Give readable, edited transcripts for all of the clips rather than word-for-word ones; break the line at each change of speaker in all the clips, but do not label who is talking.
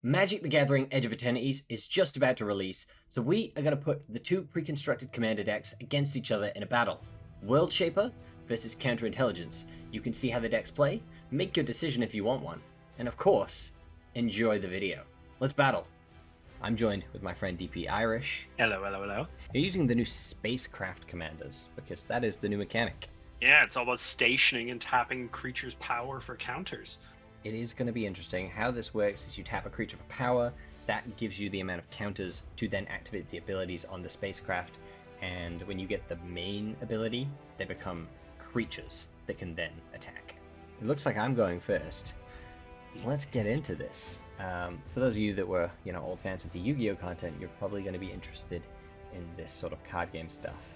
Magic the Gathering Edge of Eternities is just about to release, so we are going to put the two pre-constructed commander decks against each other in a battle. World Shaper versus Counterintelligence. You can see how the decks play, make your decision if you want one, and of course, enjoy the video. Let's battle. I'm joined with my friend DP Irish.
Hello, hello, hello.
You're using the new Spacecraft commanders, because that is the new mechanic.
Yeah, it's all about stationing and tapping creatures' power for counters.
It is going to be interesting. How this works is you tap a creature for power, that gives you the amount of counters to then activate the abilities on the spacecraft, and when you get the main ability, they become creatures that can then attack. It looks like I'm going first. Let's get into this. For those of you that were, old fans of the Yu-Gi-Oh content, you're probably going to be interested in this sort of card game stuff.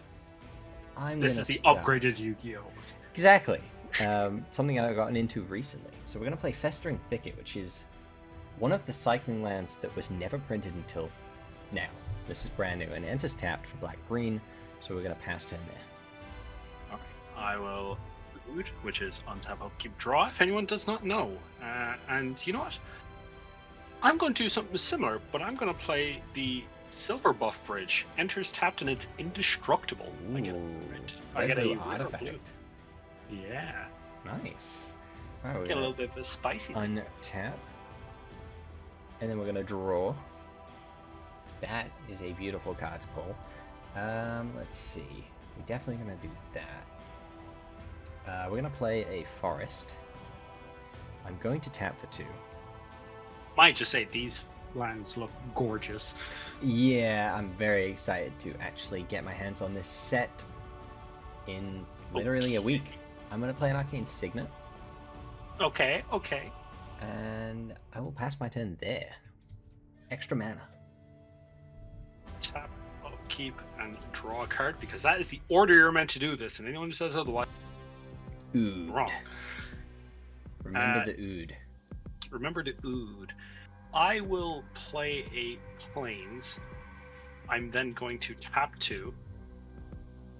This is the upgraded Yu-Gi-Oh!
Exactly. Something I've gotten into recently. So we're going to play Festering Thicket, which is one of the cycling lands that was never printed until now. This is brand new, and enters tapped for black-green, so we're going to pass turn there.
Okay, I will Ood, which is untap, upkeep, draw, if anyone does not know. And you know what? I'm going to do something similar, but I'm going to play the Silver Buff Bridge. Enters tapped and it's indestructible.
Ooh,
I get a
artifact.
blue. Yeah.
Nice. Right,
Get a little bit of a spicy.
Untap. And then we're going to draw. That is a beautiful card to pull. Let's see. We're definitely going to do that. We're going to play a forest. I'm going to tap for 2.
Might just say these lands look gorgeous.
Yeah, I'm very excited to actually get my hands on this set in literally a week. I'm going to play an Arcane Signet.
Okay, okay.
And I will pass my turn there. Extra mana.
Tap, upkeep, and draw a card, because that is the order you're meant to do this, and anyone who says otherwise,
Ood.
wrong.
Remember the Ood.
Remember the Ood. I will play a Plains. I'm then going to tap 2.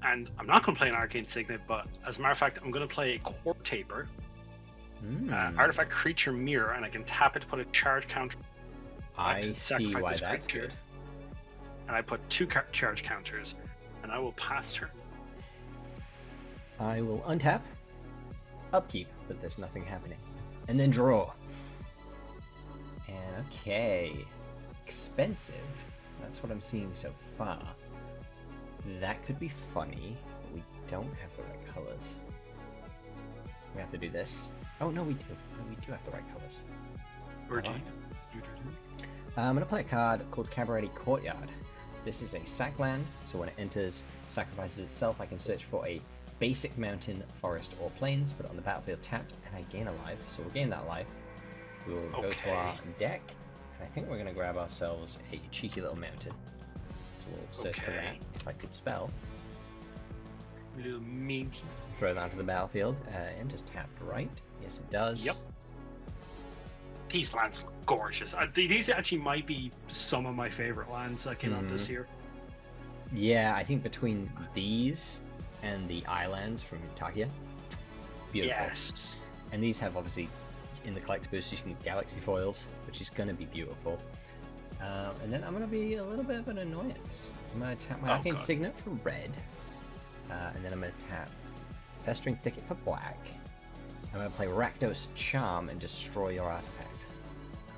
And I'm not going to play an Arcane Signet, but as a matter of fact, I'm going to play a Core Taper. Artifact Creature Mirror, and I can tap it to put a charge counter.
I see why that's good.
And I put 2 charge counters, and I will pass turn.
I will untap, upkeep, but there's nothing happening, and then draw. And okay, expensive. That's what I'm seeing so far. That could be funny, but we don't have the right colors. We have to do this. Oh no, we do. No, we do have the right colors.
Or do
I'm going to play a card called Cabaret Courtyard. This is a sack land, so when it enters, sacrifices itself, I can search for a basic mountain, forest, or plains, put it on the battlefield tapped, and I gain a life. So we'll gain that life. We will go to our deck, and I think we're going to grab ourselves a cheeky little mountain. So we'll search for that, if I could spell.
Little minty.
Throw that onto the battlefield, and just tapped right. Yes, it does.
Yep. These lands look gorgeous. These actually might be some of my favorite lands that came out this year.
Yeah, I think between these and the islands from Takia, beautiful.
Yes.
And these have, obviously, in the collectibles, you can get galaxy foils, which is going to be beautiful. And then I'm going to be a little bit of an annoyance. I'm going to tap my Arcane Signet for red. And then I'm going to tap Festering Thicket for black. I'm going to play Rakdos Charm and destroy your artifact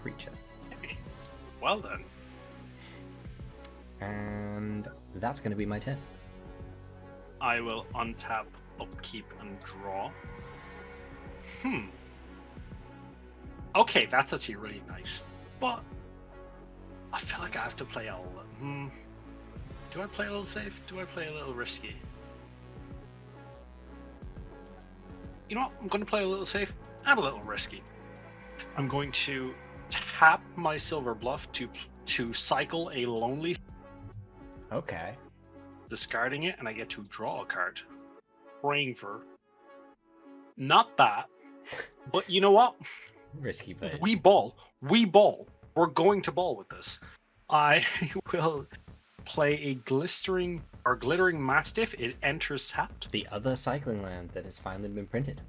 creature.
Okay. Well then.
And that's going to be my turn.
I will untap, upkeep, and draw. Okay, that's actually really nice. But I feel like I have to play a little... Do I play a little safe? Do I play a little risky? You know what? I'm going to play a little safe and a little risky. I'm going to tap my Silver Bluff to cycle a Lonely.
Okay.
Discarding it, and I get to draw a card. Praying for... Not that. But you know what?
Risky plays.
We ball. We're going to ball with this. I will play a glittering mastiff. It enters tapped.
The other cycling land that has finally been printed.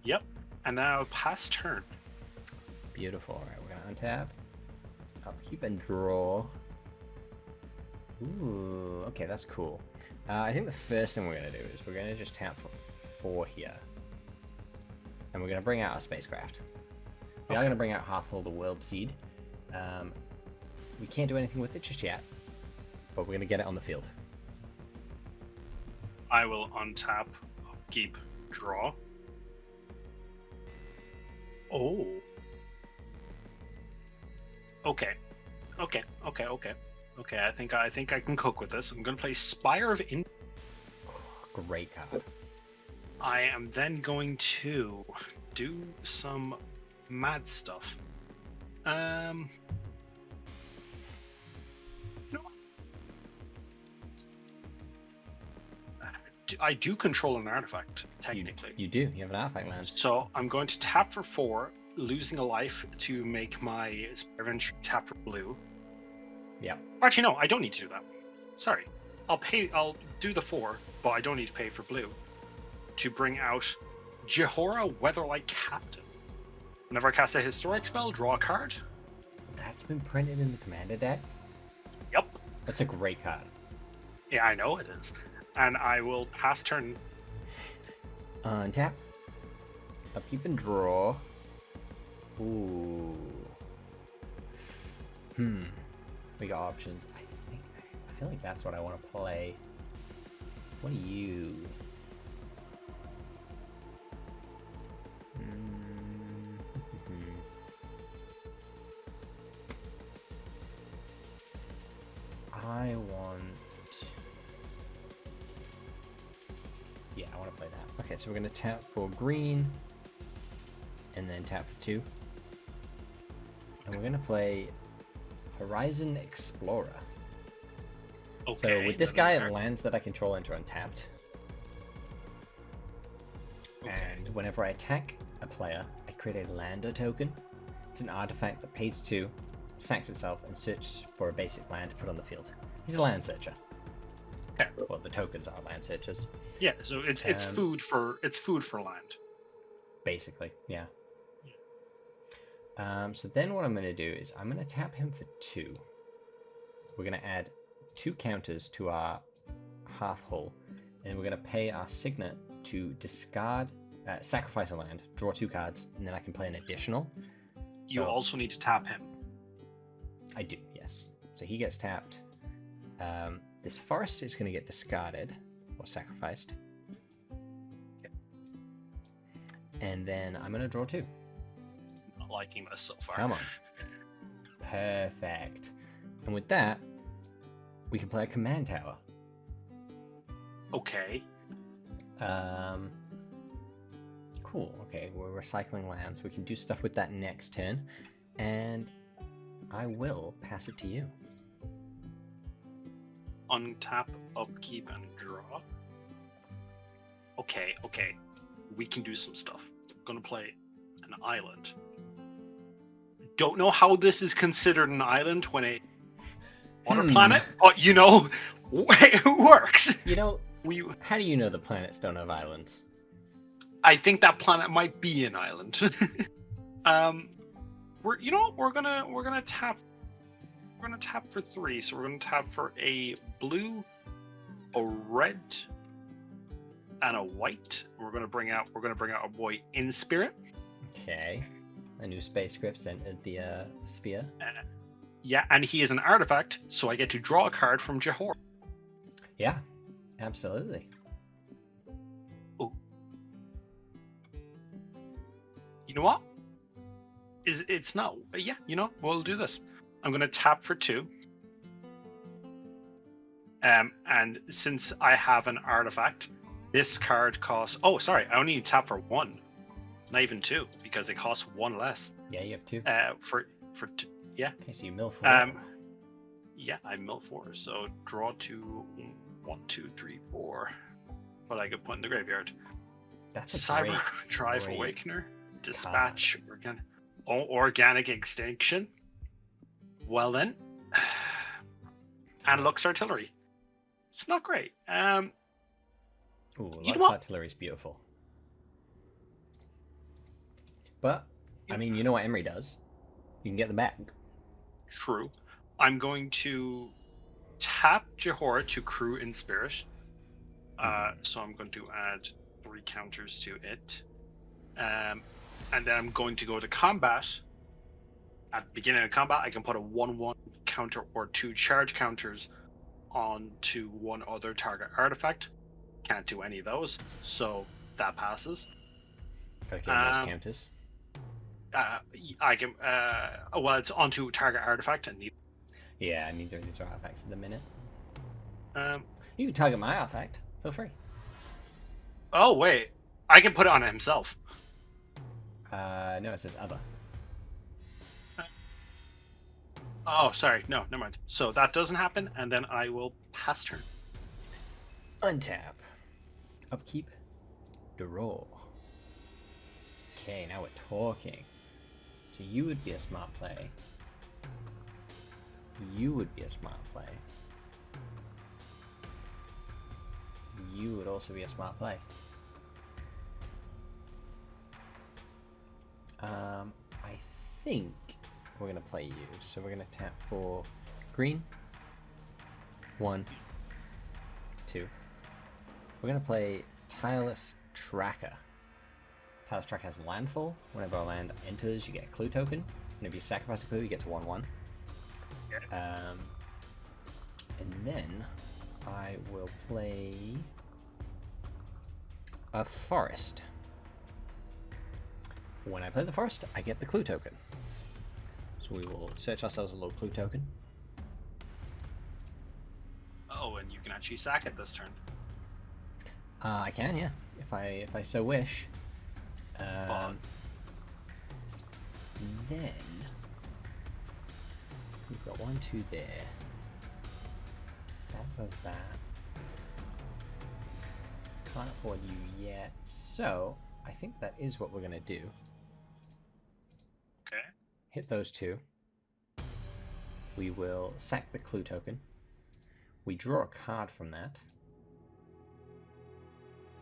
Yep. And now pass turn.
Beautiful. All right, we're gonna untap. Upkeep and draw. Ooh, okay, that's cool. I think the first thing we're going to do is we're going to just tap for 4 here. And we're going to bring out our spacecraft. We are going to bring out Hearthhold the World Seed. We can't do anything with it just yet, but we're going to get it on the field.
I will untap, upkeep, draw. Oh. Okay. I think I can cook with this. I'm gonna play Spire of In.
Great card.
I am then going to do some mad stuff. You know what? I do control an artifact, technically.
You do. You have an artifact land.
So I'm going to tap for 4, losing a life to make my Spire of Entry tap for blue.
Yeah.
Actually, no, I don't need to do that. Sorry. I'll do the 4, but I don't need to pay for blue. To bring out Jehora Weatherlight Captain. Whenever I cast a historic spell, draw a card.
That's been printed in the commander deck?
Yep.
That's a great card.
Yeah, I know it is. And I will pass turn.
Untap. Upkeep and draw. Ooh. We got options. I feel like that's what I want to play. What are you? I want... Yeah, I want to play that. Okay, so we're going to tap for green, and then tap for 2. And we're going to play Horizon Explorer.
Okay.
So with this guy, lands that I control enter untapped.
Okay.
And whenever I attack a player, I create a lander token. It's an artifact that pays 2, sacks itself, and searches for a basic land to put on the field. He's a land searcher.
Okay.
Well, the tokens are land searchers.
Yeah, so it's food for land.
Basically, yeah. So then what I'm going to do is I'm going to tap him for 2. We're going to add 2 counters to our Hearth Hole, and we're going to pay our Signet to discard, sacrifice a land, draw 2 cards, and then I can play an additional.
You also need to tap him.
I do, yes. So he gets tapped. This forest is going to get discarded or sacrificed.
Yep.
And then I'm going to draw 2.
Not liking this so far.
Come on. Perfect. And with that, we can play a command tower.
Okay.
Cool. Okay, we're recycling lands. We can do stuff with that next turn. And I will pass it to you.
Untap, upkeep, and draw. Okay. We can do some stuff. I'm gonna play an island. Don't know how this is considered an island when a water planet, but it works.
How do you know the planets don't have islands?
I think that planet might be an island. We're gonna tap. We're gonna tap for 3. So we're gonna tap for a blue, a red, and a white. We're gonna bring out a boy in spirit.
Okay. A new spacecraft entered the sphere.
Yeah, and he is an artifact, so I get to draw a card from Jehora.
Yeah, absolutely.
Oh. You know what? It's not... Yeah, we'll do this. I'm going to tap for 2. And since I have an artifact, this card costs... Oh, sorry, I only need to tap for 1. Not even 2, because it costs 1 less.
Yeah, you have 2.
Yeah.
Okay, so you mill 4.
Yeah, I mill 4. So draw 2, 1, 2, 3, 4. What I could put in the graveyard.
That's a
Cyber Drive Awakener. Dispatch. Organic Extinction. Well then. And Lux Artillery. It's not great.
Lux Artillery is beautiful. But, I mean, you know what Emery does? You can get them back.
True. I'm going to tap Jahora to crew in spirit. So I'm going to add 3 counters to it. And then I'm going to go to combat. At the beginning of combat, I can put a 1/1 counter or 2 charge counters onto one other target artifact. Can't do any of those, so that passes.
Gotta kill those counters.
I can. Well, it's onto target artifact and need.
Yeah, neither of these are artifacts at the minute.
Um.
You can target my artifact. Feel free.
Oh wait, I can put it on himself.
No, it says other.
Oh, sorry. No, never mind. So that doesn't happen, and then I will pass turn.
Untap. Upkeep. Draw. Okay, now we're talking. So you would be a smart play. You would be a smart play. You would also be a smart play. I think we're gonna play you. So we're gonna tap for green. 1, 2. We're gonna play Tireless Tracker. Tireless Tracker has landfall. Whenever a land enters, you get a clue token. Whenever you sacrifice a clue, you get to 1/1. And then I will play a forest. When I play the forest, I get the clue token. So we will search ourselves a little clue token.
Oh, and you can actually sack it this turn.
I can, yeah, if I so wish. Then we've got 1, 2 there. That does that. Can't afford you yet, so I think that is what we're gonna do.
Okay.
Hit those 2. We will sack the clue token. We draw a card from that.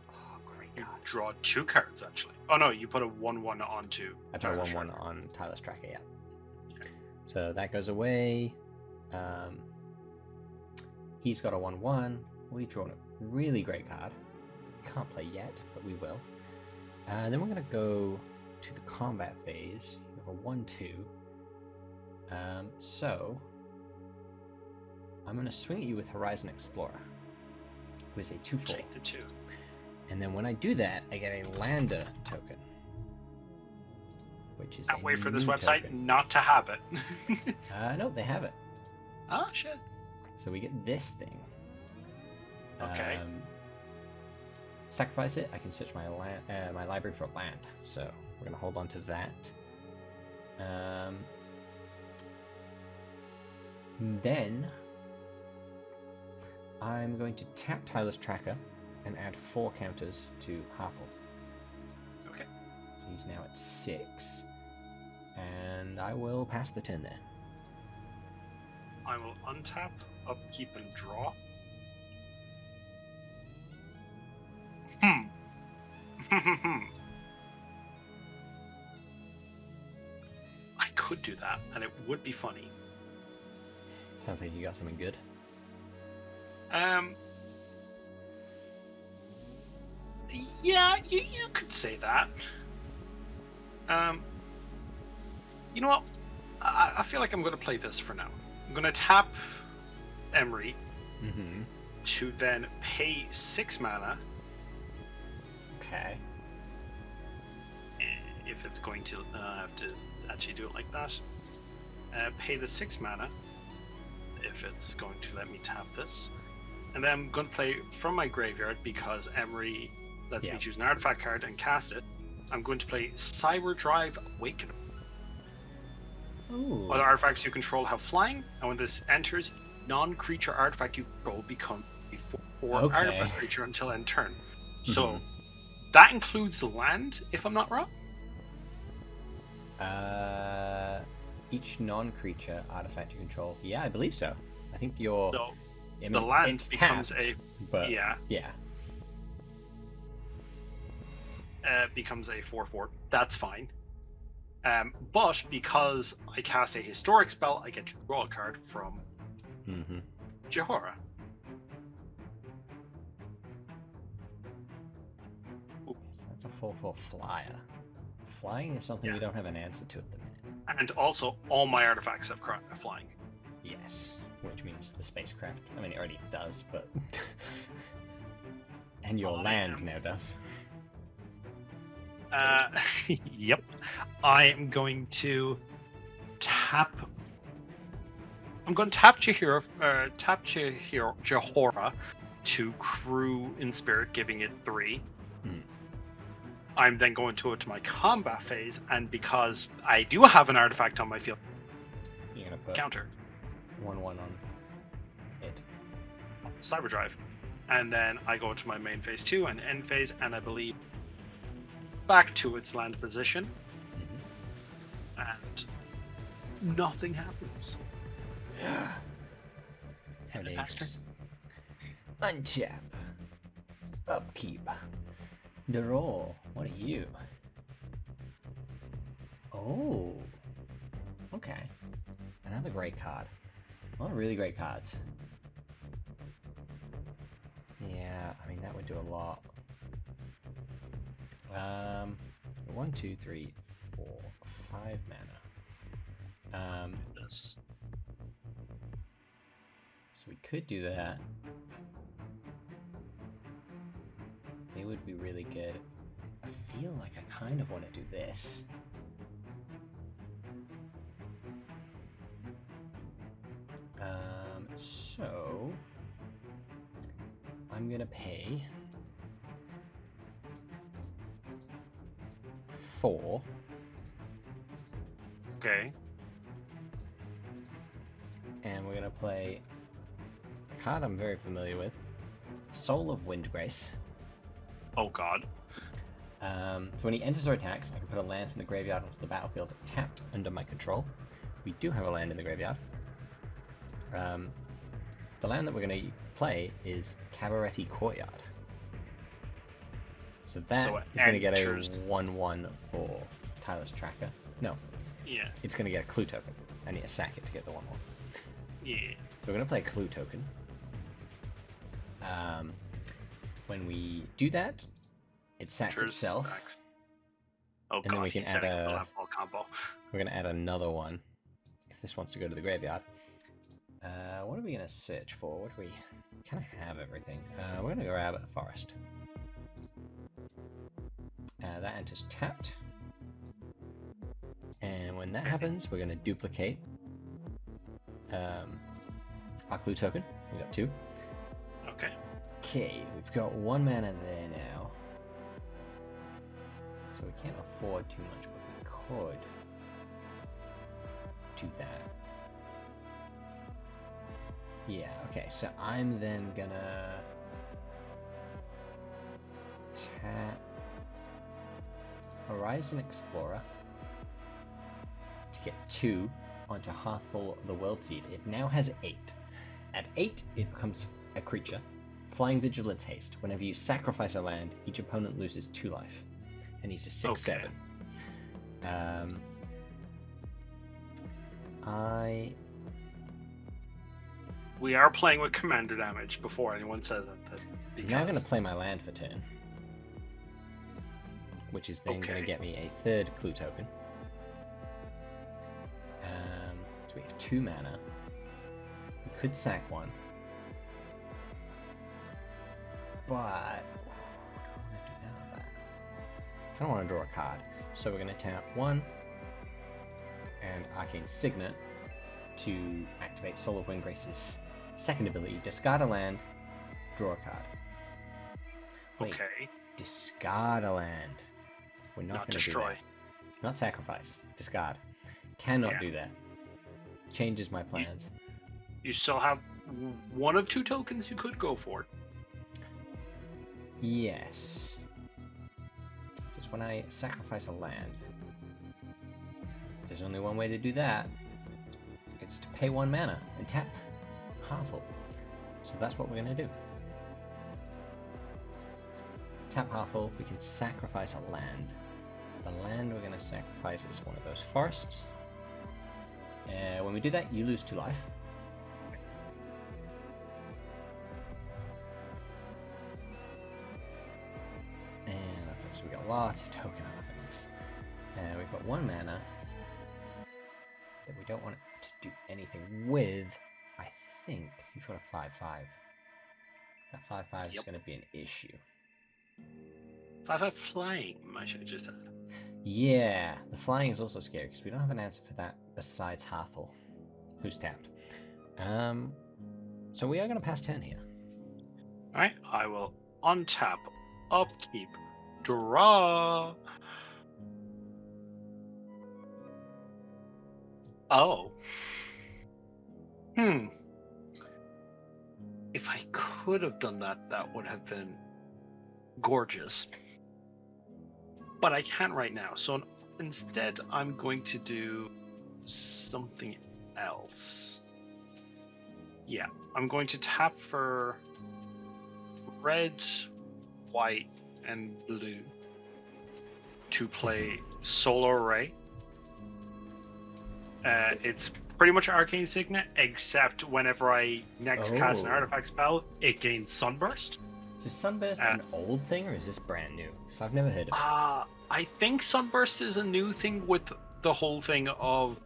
Oh, great
You
card.
draw 2 cards actually. Oh no, you put a 1/1 onto.
I put a 1/1 on Tireless Tracker, yeah. Okay. So that goes away. He's got a 1/1. We've drawn a really great card. Can't play yet, but we will. Then we're going to go to the combat phase. We have a 1/2. So I'm going to swing at you with Horizon Explorer, who is a 2/4.
Take the 2.
And then when I do that, I get a Lander token, which is
Can't
a
wait for this
new
website
token.
not to have it.
No, they have it.
Oh shit.
So we get this thing.
Okay.
Sacrifice it. I can search my my library for a land. So we're gonna hold on to that. Then I'm going to tap Tireless Tracker and add 4 counters to Harthel.
Okay.
So he's now at 6, and I will pass the turn there.
I will untap, upkeep, and draw. I could do that, and it would be funny.
Sounds like you got something good.
Yeah, you could say that. You know what? I feel like I'm going to play this for now. I'm going to tap Emery to then pay 6 mana.
Okay.
If it's going to have to actually do it like that. Pay the 6 mana. If it's going to let me tap this. And then I'm going to play from my graveyard because Emery lets me choose an artifact card and cast it. I'm going to play Cyber Drive Awakener.
Ooh.
Other artifacts you control have flying, and when this enters, non-creature artifact you control becomes a 4 artifact creature until end turn. So that includes the land, if I'm not wrong.
Each non-creature artifact you control. Yeah, I believe so. I think you're.
So
I mean,
the land
it's
becomes
tapped,
a
but
yeah.
Yeah.
Becomes a 4/4. That's fine. But because I cast a historic spell, I get to draw a card from
Mm-hmm.
Jahora.
So that's a 4/4 flyer. Flying is something we don't have an answer to at the minute.
And also, all my artifacts have flying.
Yes, which means the spacecraft. I mean, it already does, but and your land now does.
Yep. I am going to tap. I'm going to tap Jahora to crew in spirit, giving it 3. I'm then going to go to my combat phase, and because I do have an artifact on my field,
You're gonna put
counter
1/1 on it.
Cyber Drive, and then I go to my main phase 2 and end phase, and I believe back to its land position, and nothing happens.
How dangerous. Untap. Upkeep. Draw. What are you? Oh. Okay. Another great card. A lot of really great cards. Yeah, I mean that would do a lot. 1, 2, 3, 4, 5 mana.
Yes.
So we could do that. It would be really good. I feel like I kind of want to do this. So I'm gonna pay 4.
Okay.
And we're gonna play a card I'm very familiar with, Soul of Windgrace.
Oh god.
So when he enters or attacks, I can put a land from the graveyard onto the battlefield tapped under my control. We do have a land in the graveyard. The land that we're going to play is Cabaretti Courtyard. So that is going to get a 1/1 for Tyler's Tracker. No.
Yeah.
It's going to get a clue token. I need to sack it to get the 1/1.
Yeah.
So we're going to play a clue token. When we do that, it sacks itself.
Oh
and then we can add a.
Combo.
We're going to add another one if this wants to go to the graveyard. What are we going to search for? What do we kind of have everything? We're going to grab a forest. That enters tapped. And when that happens, we're going to duplicate our clue token. We got 2.
Okay.
Okay, we've got 1 mana there now. So we can't afford too much, but we could do that. Yeah, okay, so I'm then gonna tap Horizon Explorer to get 2 onto Hearthful of the World Seed. It now has 8. At 8, it becomes a creature. Flying Vigilance Haste. Whenever you sacrifice a land, each opponent loses 2 life. And he's a 6/7.
We are playing with commander damage before anyone says it.
I'm now going to play my land for turn. Which is then going to get me a 3rd clue token. So we have 2 mana. We could sack 1. But I don't want to do that. I kind of want to draw a card. So we're going to tap 1 and Arcane Signet to activate Soul of Windgrace's 2nd ability. Discard a land, draw a card. Wait,
okay.
Discard a land. We're not going to destroy. Do that. Not sacrifice. Discard. Cannot do that. Changes my plans.
You still have 1 of 2 tokens you could go for.
Yes. Just when I sacrifice a land. There's only one way to do that. It's to pay 1 mana and tap Hearthful. So that's what we're going to do. Tap Hearthful, we can sacrifice a land. the land we're going to sacrifice is one of those forests. When we do that, you lose 2 life. And okay, so we got lots of token artifacts. We've got 1 mana that we don't want to do anything with. I think you've got a 5/5. That 5/5 is going to be an issue.
5/5 flying, I should have just said.
Yeah, the flying is also scary because we don't have an answer for that besides Hathel, who's tapped. So we are going to pass turn here.
Alright, I will untap, upkeep, draw. Oh. If I could have done that, that would have been gorgeous. But I can't right now. So instead, I'm going to do something else. Yeah, I'm going to tap for red, white, and blue to play Solar Ray. It's pretty much Arcane Signet, except whenever I next cast an artifact spell, it gains Sunburst.
So is Sunburst an old thing, or is this brand new? Because I've never heard of it.
I think Sunburst is a new thing with the whole thing of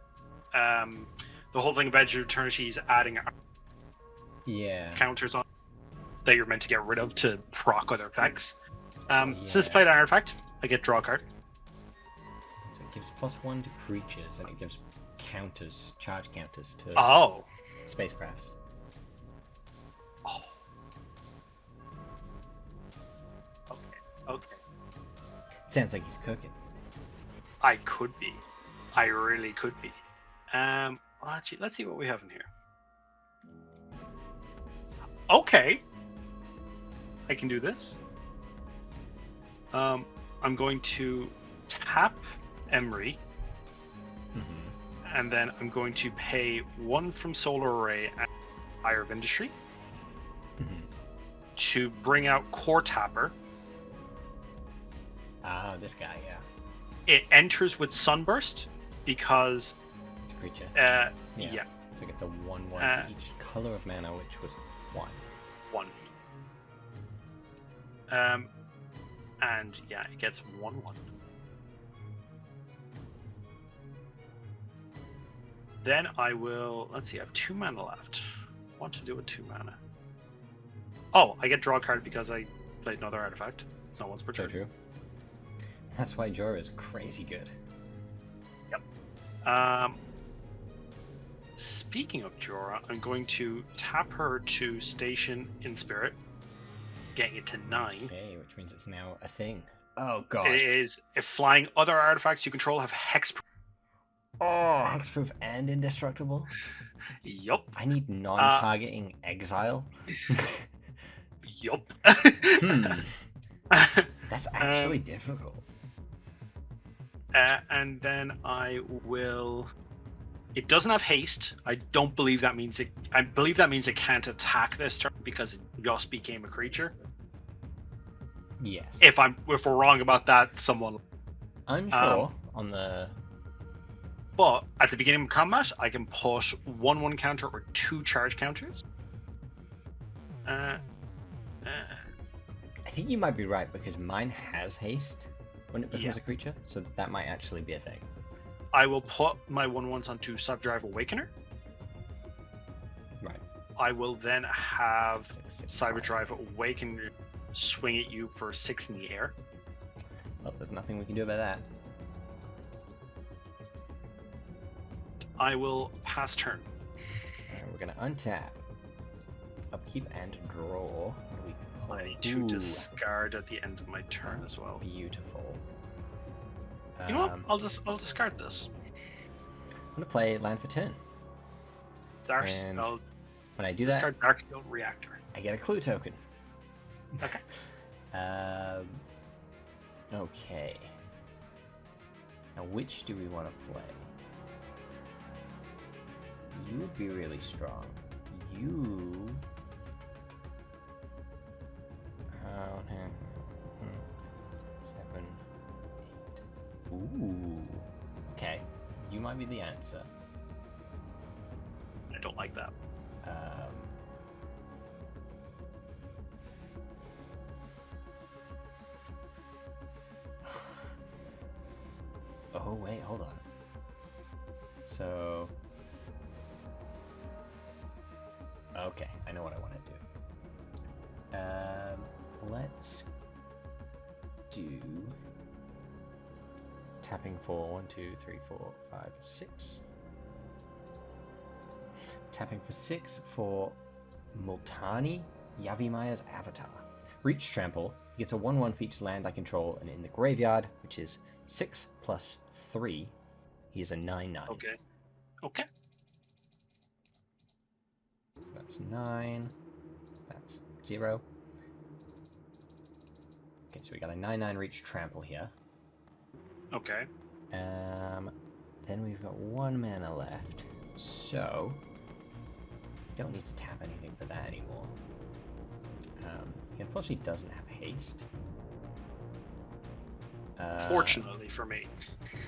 Edge of Eternities adding counters on that you're meant to get rid of to proc other effects. Since I played an artifact, I get draw a card.
So it gives +1 to creatures, and it gives counters, charge counters to spacecrafts.
Oh. Okay.
Sounds like he's cooking.
I could be. I really could be. Well, actually, let's see what we have in here. Okay. I can do this. I'm going to tap Emery. And then I'm going to pay 1 from Solar Array and Fire of Industry to bring out Core Tapper.
This guy, yeah.
It enters with Sunburst because
it's a creature.
Yeah.
So it gets a 1/1 for each color of mana, which was 1.
1. And yeah, it gets 1/1. Then I will. Let's see. I have 2 mana left. What to do with 2 mana? Oh, I get draw a card because I played another artifact. It's not once per turn.
True. That's why Jorah is crazy good.
Yep. Speaking of Jorah, I'm going to tap her to station in spirit, getting it to 9.
Okay, which means it's now a thing. Oh god.
It is. If flying other artifacts you control have hex.
Oh, hexproof and indestructible?
Yup.
I need non-targeting exile.
Yup.
That's actually difficult.
And then I will. It doesn't have haste. I don't believe that means it. I believe that means it can't attack this turn because it just became a creature.
Yes.
If we're wrong about that, someone.
Unsure on the.
But at the beginning of combat, I can push 1/1 counter or 2 charge counters.
I think you might be right because mine has haste when it becomes a creature, so that might actually be a thing.
I will put my 1/1s onto Cyberdrive Awakener.
Right.
I will then have Cyberdrive Awakener swing at you for 6 in the air.
Well, there's nothing we can do about that.
I will pass turn.
Alright, we're gonna untap, upkeep, and draw. What do we pull?
I need to discard at the end of my turn as well.
Beautiful.
You know what? I'll discard this.
I'm gonna play land for turn. And when I do
discard
that,
Darksteel Reactor.
I get a clue token.
Okay.
Okay. Now, which do we want to play? You would be really strong. You. 7, 8. Ooh. Okay. You might be the answer.
I don't like that.
Oh, wait, hold on. So... Okay, I know what I want to do. Let's do... Tapping for 1, 2, 3, 4, 5, 6. Tapping for 6 for Multani Yavimaya's Avatar. Reach Trample. He gets a 1/1 for each land I control, and in the graveyard, which is 6 plus 3, he is a 9/9.
Okay. Okay.
So that's 9. That's 0. Okay, so we got a 9/9 Reach Trample here.
Okay.
Then we've got 1 mana left, so don't need to tap anything for that anymore. He unfortunately doesn't have haste.
Fortunately for me.
You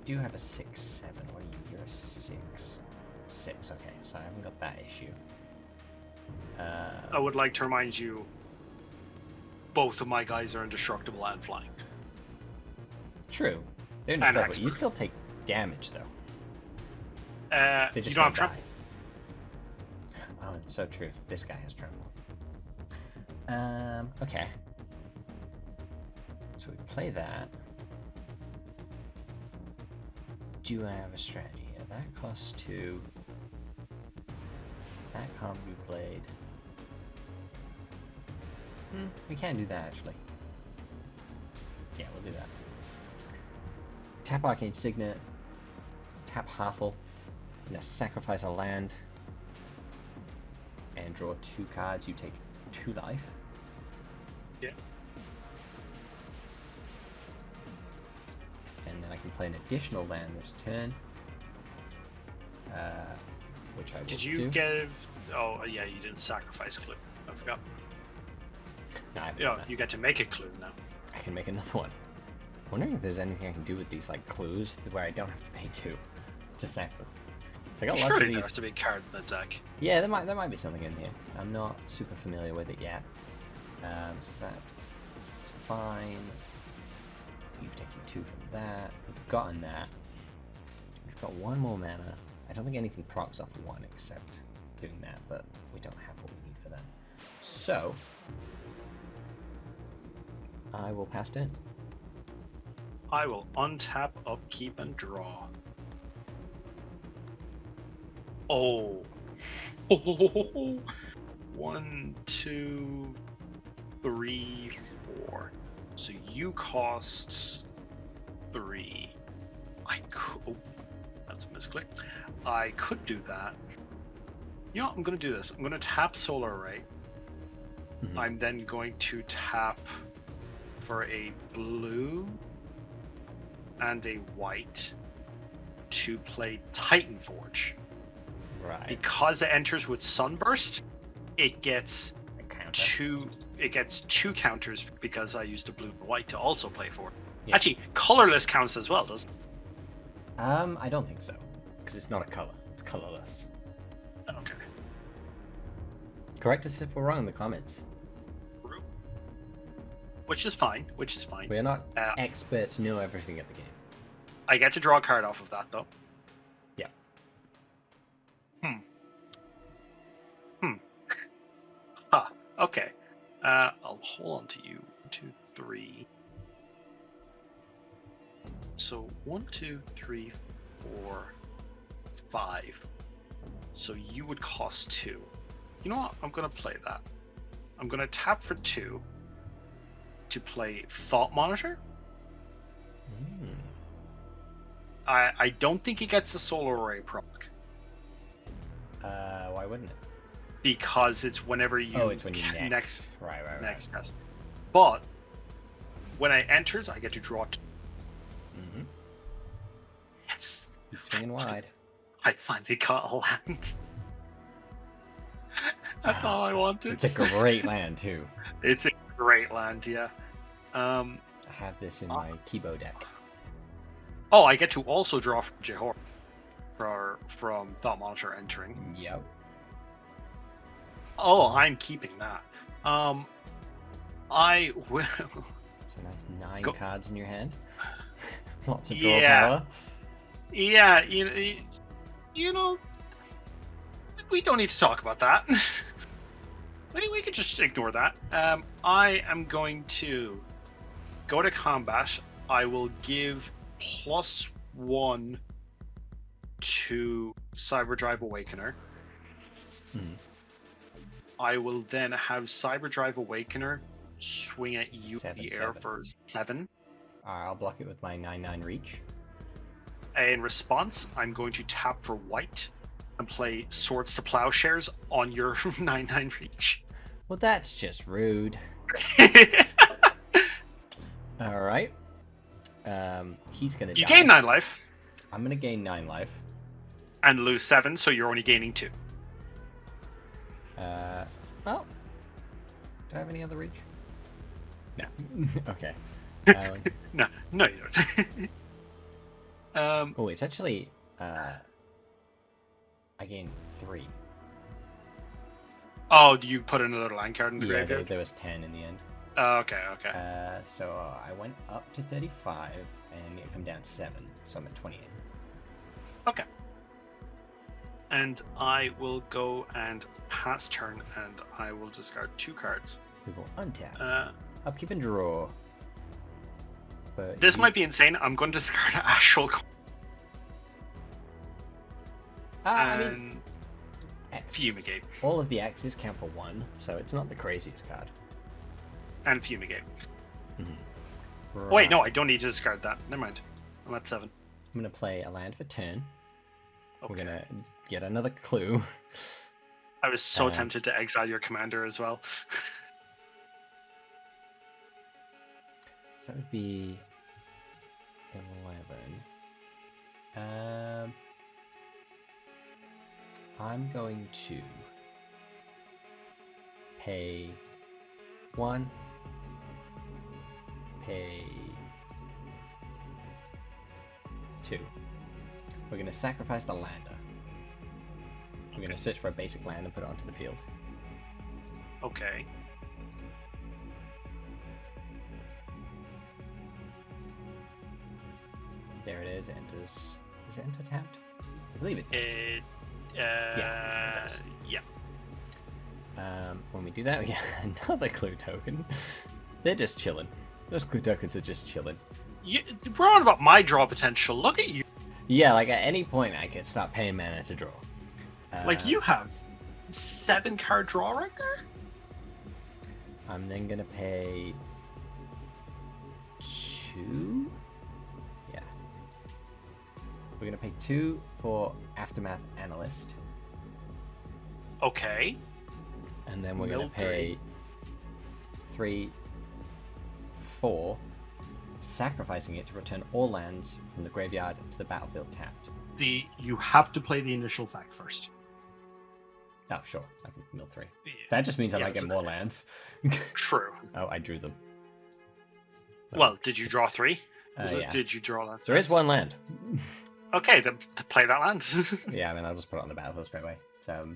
do have a 6/7. What are you? You're a 6. 6. Okay, so I haven't got that issue.
I would like to remind you, both of my guys are indestructible and flying.
True. They're indestructible. You still take damage though. They just
you don't have
die.
trample.
Oh, it's so true. This guy has trample. Okay. So we play that. Do I have a strategy here? That costs 2. That can't be played. We can do that actually. Yeah, we'll do that. Tap Arcane Signet. Tap Hathel. I'm gonna sacrifice a land. And draw 2 cards. You take 2 life.
Yeah.
And then I can play an additional land this turn. Which I will
Did you
do.
give... Oh, yeah, you didn't sacrifice Clue. I forgot.
No, I haven't
Yeah,
done that.
you get to make a Clue now.
I can make another one. I'm wondering if there's anything I can do with these like clues where I don't have to pay 2 to sack them. So I got lots of
Surely there
these.
has to be a card in the deck.
Yeah, there might be something in here. I'm not super familiar with it yet. So that's fine. You've taken 2 from that. We've gotten that. We've got 1 more mana. I don't think anything procs off 1 except doing that, but we don't have what we need for that. So I will pass turn.
I will untap, upkeep, and draw. Oh. 1, 2, 3, 4. So you cost 3. I could. Oh, that's a misclick. I could do that. You know what? I'm going to do this. I'm going to tap Solar Array.
Mhm.
I'm then going to tap for a blue and a white to play Titan Forge.
Right.
Because it enters with Sunburst, it gets
A counter.
2. It gets 2 counters because I used a blue and white to also play for it.
Yeah.
Actually, colorless counts as well, doesn't it?
I don't think so, because it's not a color. It's colorless.
Okay.
Correct us if we're wrong in the comments.
Which is fine. Which is fine.
We're not
Uh,
experts, know everything at the game.
I get to draw a card off of that, though.
Yeah.
Ah, okay. I'll hold on to you. 1, 2, 3. So 1, 2, 3, 4, 5. So you would cost 2. You know what? I'm gonna play that. I'm gonna tap for 2 to play Thought Monitor.
Mm.
I don't think it gets a Solar Array proc
Why wouldn't it?
because it's whenever you.
Oh, it's when you
ca-
next. Right.
next test. But when I enters, I get to draw 2.
Mm-hmm.
Yes,
He's swinging wide.
I finally got a land. That's all I wanted.
It's a great land too.
It's a great land, yeah.
have this in my Kibo deck.
Oh, I get to also draw from Jehor from Thought Monitor entering.
Yep.
Oh, I'm keeping that. I will.
So nice 9
Go-
cards in your hand. Lots of draw
Yeah.
power.
Yeah, you know, we don't need to talk about that. We could just ignore that. I am going to go to combat. I will give +1 to Cyberdrive Awakener. I will then have Cyberdrive Awakener swing at you in the air
7/7.
for 7.
I'll block it with my 9/9 reach.
In response, I'm going to tap for white and play Swords to Plowshares on your 9/9 reach.
Well, that's just rude. All right. He's gonna.
You
die.
gain 9 life
I'm gonna gain 9 life.
and lose 7, so you're only gaining 2.
Well, do I have any other reach? No. Okay.
No, you don't.
Oh, it's actually. I gain 3.
Oh, you put another land card in the
Yeah,
graveyard?
there was 10 in the end.
Okay.
So I went up to 35 and it come down 7, so I'm at 28.
Okay. And I will go and pass turn, and I will discard 2 cards.
We will untap. Upkeep and draw. But
This might be insane. I'm going to discard an Astral Coin
I mean,
and
X.
Fumigate.
All of the X's count for 1, so it's not the craziest card.
And Fumigate.
Right.
Oh, wait, no, I don't need to discard that. Never mind. I'm at 7.
I'm going to play a land for turn.
Okay.
We're going to get another clue.
I was so tempted to exile your commander as well.
So that would be 11. I'm going to pay 1, pay 2. We're going to sacrifice the lander. We're going to search for a basic land and put it onto the field.
Okay.
There it is. Enters. Does it enter tapped? I believe it does.
Yeah,
it does.
Yeah.
When we do that, we get another clue token. They're just chilling. Those clue tokens are just chilling.
We're on about my draw potential. Look at you.
Yeah, like at any point I could start paying mana to draw.
Like you have 7 card draw right there.
I'm then gonna pay 2. Yeah. We're gonna pay 2 for Aftermath Analyst.
Okay.
And then we're gonna
Mill
pay 3, 4, sacrificing it to return all lands from the graveyard to the battlefield tapped.
You have to play the initial fact first.
Oh, sure. I can mill 3. That just means I might get more lands.
True.
Oh, I drew them.
Well, did you draw 3?
Yeah.
Did you draw that?
There is 1 land.
Okay, then play that land.
Yeah, I mean, I'll just put it on the battlefield straight away. So,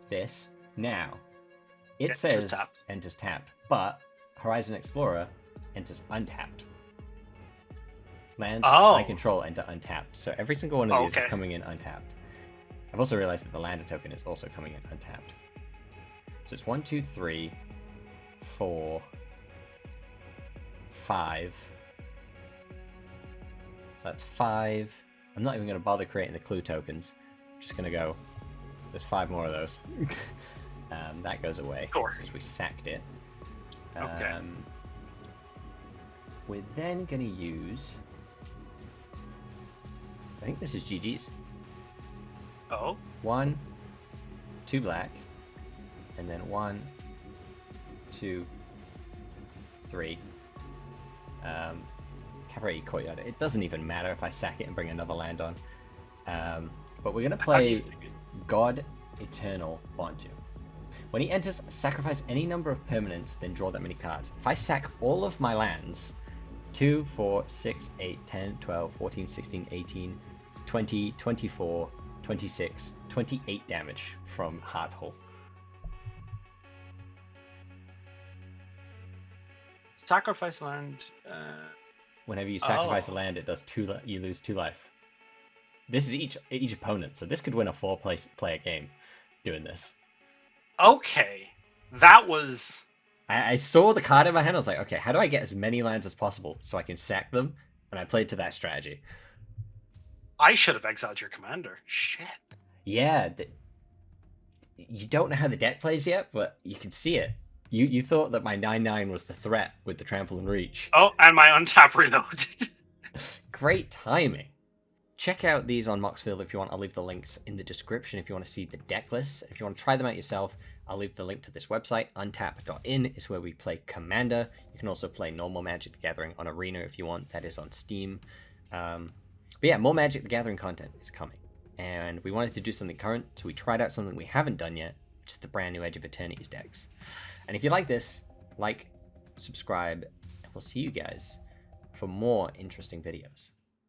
this. Now, it
Enters
says
tapped.
enters tapped, but Horizon Explorer enters untapped. Lands I control enter untapped. So every single one of these is
Okay.
coming in untapped. I've also realized that the lander token is also coming in untapped. So it's 1, 2, 3, 4, 5. That's 5. I'm not even going to bother creating the clue tokens. I'm just going to go. There's 5 more of those. That goes away
Sure.
because we sacked it.
Okay.
We're then going to use. I think this is GG's.
Oh.
1, 2 black, and then 1, 2, 3. Cabaret Courtyard. It doesn't even matter if I sack it and bring another land on. But we're gonna play God Eternal Bontu. When he enters, sacrifice any number of permanents, then draw that many cards. If I sack all of my lands, 2, 4, 6, 8, 10, 12, 14, 16, 18, 20, 24, 26, 28 damage from Heart Hole.
Sacrifice land.
Whenever you sacrifice a land, it does you lose 2 life. This is each opponent, so this could win a 4-player game doing this.
Okay, that was.
I saw the card in my hand. I was like, okay, how do I get as many lands as possible so I can sack them? And I played to that strategy.
I should have exiled your commander. Shit.
Yeah, you don't know how the deck plays yet, but you can see it. You thought that my 9/9 was the threat with the trample and reach.
Oh, and my untap reloaded.
Great timing. Check out these on Moxfield if you want. I'll leave the links in the description if you want to see the deck lists. If you want to try them out yourself, I'll leave the link to this website. Untap.in is where we play Commander. You can also play normal Magic the Gathering on Arena if you want. That is on Steam. But yeah, more Magic the Gathering content is coming. And we wanted to do something current, so we tried out something we haven't done yet, which is the brand new Edge of Eternities decks. And if you like this, like, subscribe, and we'll see you guys for more interesting videos.